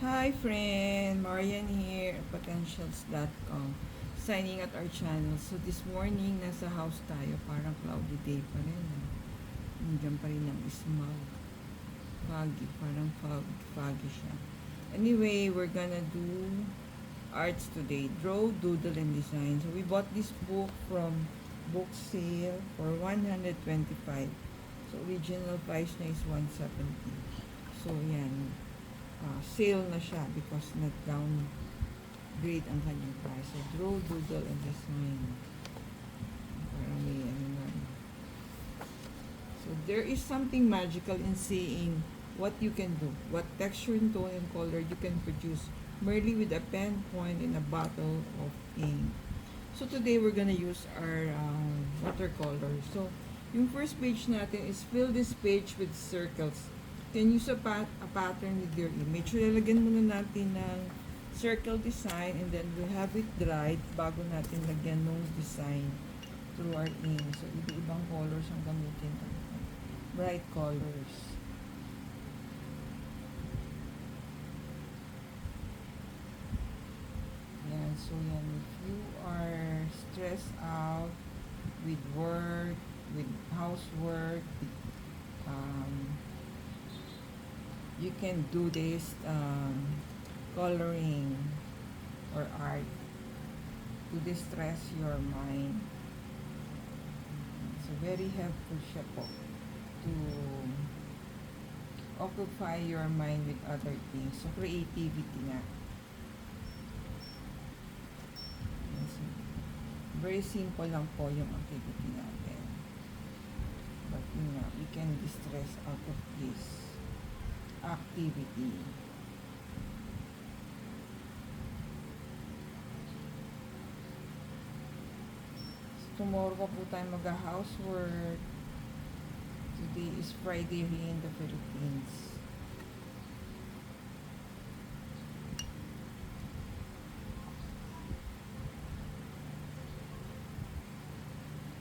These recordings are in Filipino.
Hi friend, Marian here, potentials.com. Signing at our channel. So this morning, nasa house tayo. Parang cloudy day pa rin. Nandiyan pa rin ang smog. Foggy, parang foggy siya. Anyway, we're gonna do arts today. Draw, doodle, and design. So we bought this book from book sale for 125. So original price na is 170. So yan, sale na siya because nag-downgrade ang kanyang price. So, draw, doodle, and design. Parang may ano na. So, there is something magical in seeing what you can do, what texture and tone and color you can produce merely with a pen, point, and a bottle of ink. So, today we're gonna use our watercolor. So, yung first page natin is fill this page with circles. Can use a pattern with your image. So, lalagyan muna natin ng circle design and then we'll have it dried bago natin lagyan ng design through our ink. So, iba-ibang colors ang gamitin natin. Bright colors. Yan. So, yan. If you are stressed out with work, with housework, you can do this coloring or art to distress your mind. So very helpful siya po to occupy your mind with other things. So creativity nga. So, very simple lang po yung activity natin. But yun nga, we can distress out of this activity. So, tomorrow pa po tayo mag-housework. Today is Friday here in the Philippines.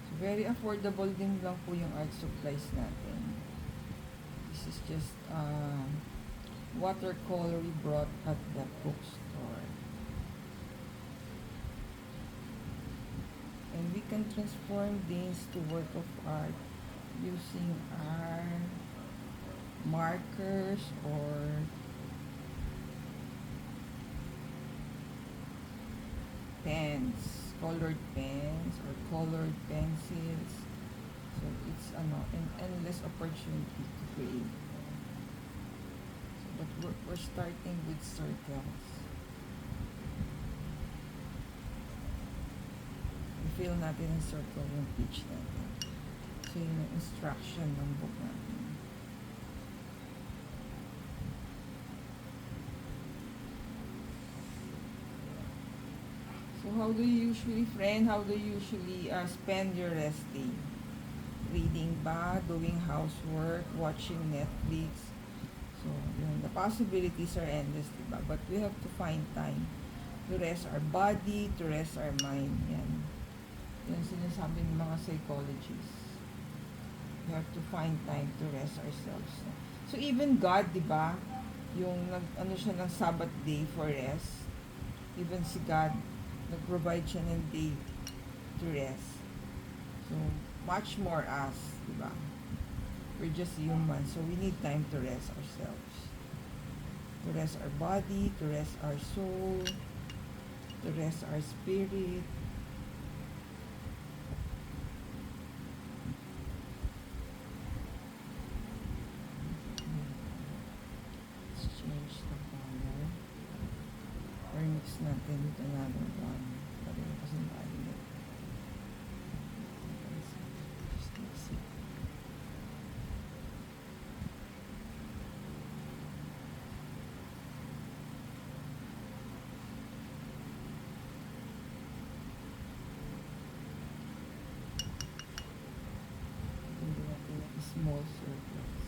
So, very affordable din lang po yung art supplies natin. This is just watercolor we brought at the bookstore. And we can transform these to work of art using our markers or pens, colored pens or colored pencils. So it's an endless opportunity to create. So, but we're starting with circles. I-fill natin ang circle yung page natin. So yun yung instruction ng book natin. So how do you usually, how do you usually spend your rest day? Reading ba, doing housework, watching Netflix. So, yun, the possibilities are endless, diba? But we have to find time to rest our body, to rest our mind. Yan. Yan sinasabi ng mga psychologists. We have to find time to rest ourselves. So, even God, diba? Yung ano siya ng Sabbath day for rest. Even si God, nag-provide siya ng day to rest. So, much more us, diba? We're just human, so we need time to rest ourselves. To rest our body, to rest our soul, to rest our spirit. Let's change the color. Or mix natin with another one. Pareho kasi violet. Just mix it. Hindi natin small circles.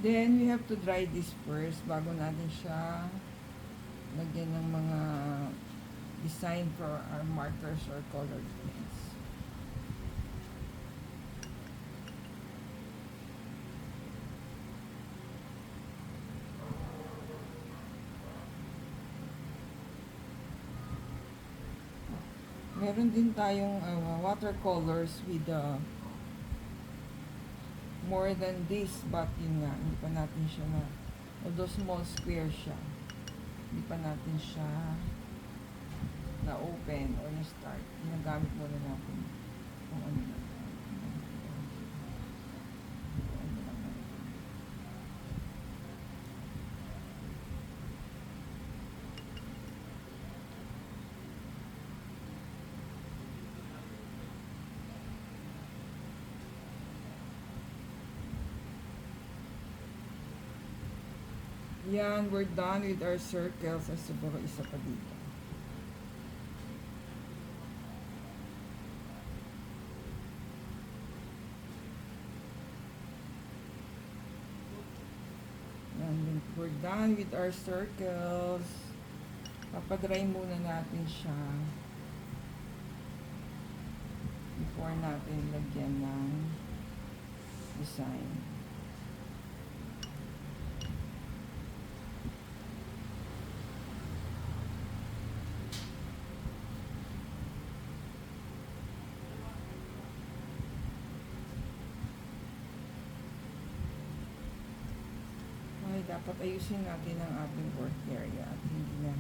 Then, we have to dry this first bago natin siya lagyan ng mga design for our markers or colored pens. Meron din tayong watercolors with more than this, but yun nga, hindi pa natin siya although small square siya, hindi pa natin siya na-open or na-start. Ginagamit muna natin kung ano na. Yan, we're done with our circles. Siguro isa pa dito. Yan, we're done with our circles. Papadry muna natin siya before natin lagyan ng design. Dapat ayusin natin ang ating work area at hindi na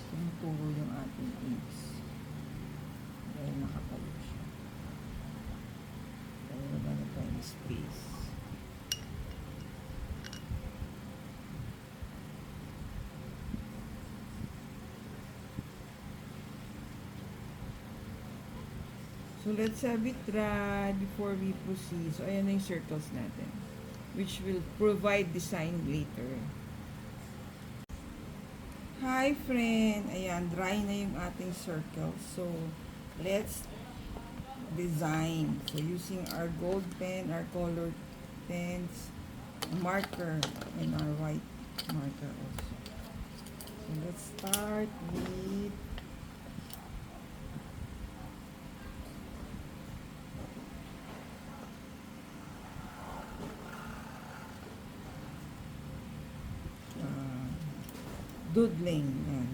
tumuturo yung ating inks dahil nakatayo siya. Dahil wala na tayong space. So let's have it dry before we proceed. So ayan na yung circles natin, which will provide design later. Hi friend! Ayan, dry na yung ating circle. So, let's design. So, using our gold pen, our colored pens, marker, and our white marker also. So, let's start with doodling. Yan.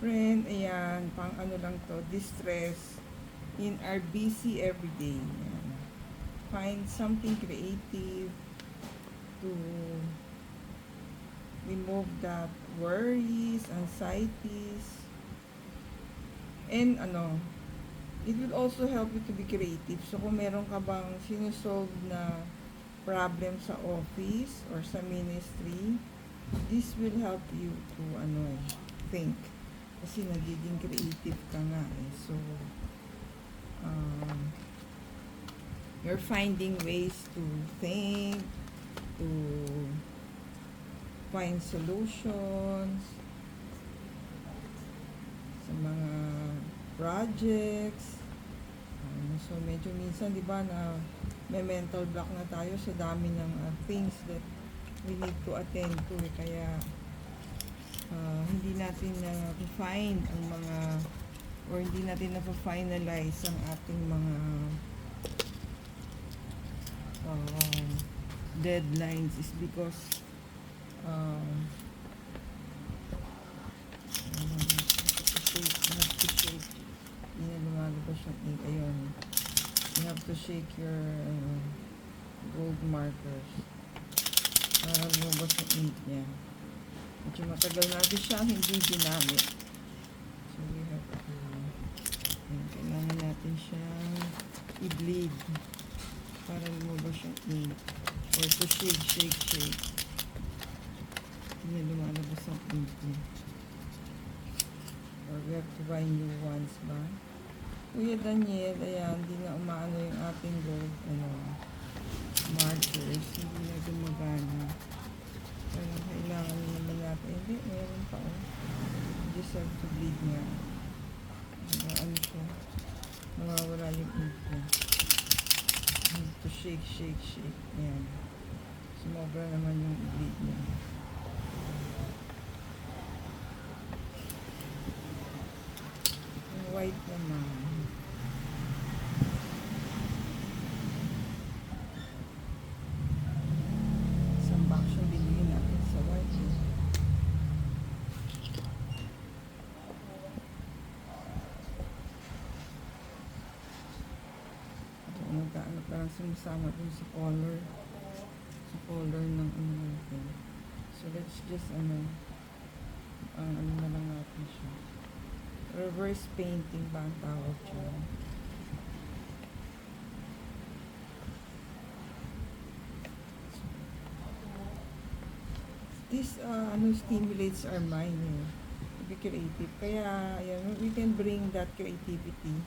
Friend, ayan, pang ano lang to, distress in our busy everyday. Ayan. Find something creative to remove that worries, anxieties, and it will also help you to be creative. So, kung meron ka bang sinusolve na problem sa office or sa ministry, this will help you to think. Kasi nagiging creative ka nga eh. So, you're finding ways to think, to find solutions sa mga projects. So, medyo minsan, di ba, na may mental block na tayo sa dami ng things that we need to attend to. Kaya, hindi natin na-find ang mga or hindi natin na-finalize ang ating mga deadlines is because hindi na lumalabas yung ink. Ayun, you have to shake your gold markers para lumabas yung ink niya. Medyo matagal natin siya hindi ginamit. So, we have to, kailangan natin siya i-bleed para lumabas yung ink. Or to shake. Hindi lumalabas ang ink niya. Or we have to buy new ones ba? Kuya Daniel, ayan, hindi na umaano yung ating gold, markers, hindi na gumagana. Kaya kailangan naman natin, hindi, meron pa just have to bleed nga. Ano siya, nawawala yung ink niya. To shake. Ayan. Sumobra naman yung bleed niya. Yung white naman. Isang box yung binigyan natin sa white. Nagkaano parang sumasama dun sa color ng ano natin. So let's just ano na lang natin siya, reverse painting ba ang tawag dyan. This stimulates our mind to be creative, kaya ayan, we can bring that creativity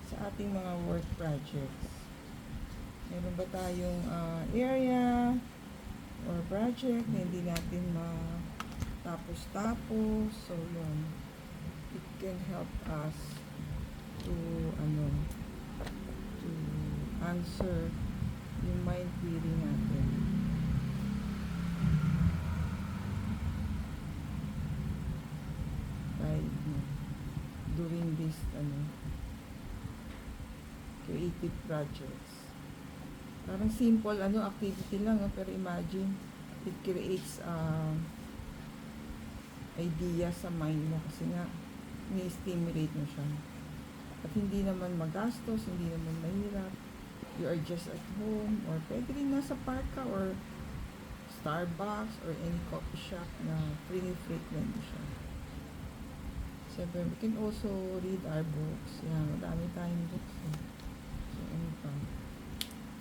sa ating mga work projects. Meron ba tayong area or project na hindi natin matapos-tapos? So, yun. It can help us to answer yung mind query natin. By doing this creative projects. Parang simple activity lang, pero imagine it creates idea sa mind mo kasi nga ni-stimulate mo siya. At hindi naman magastos, hindi naman mahirap. You are just at home, or pwede rin nasa park ka, or Starbucks, or any coffee shop na free-frequent siya. Siyempre, we can also read our books. Yan, madami tayong books. So, ano pa?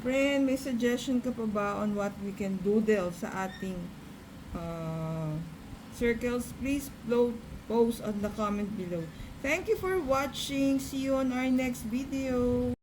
Friend, may suggestion ka pa ba on what we can doodle sa ating circles? Please post on the comment below. Thank you for watching. See you on our next video.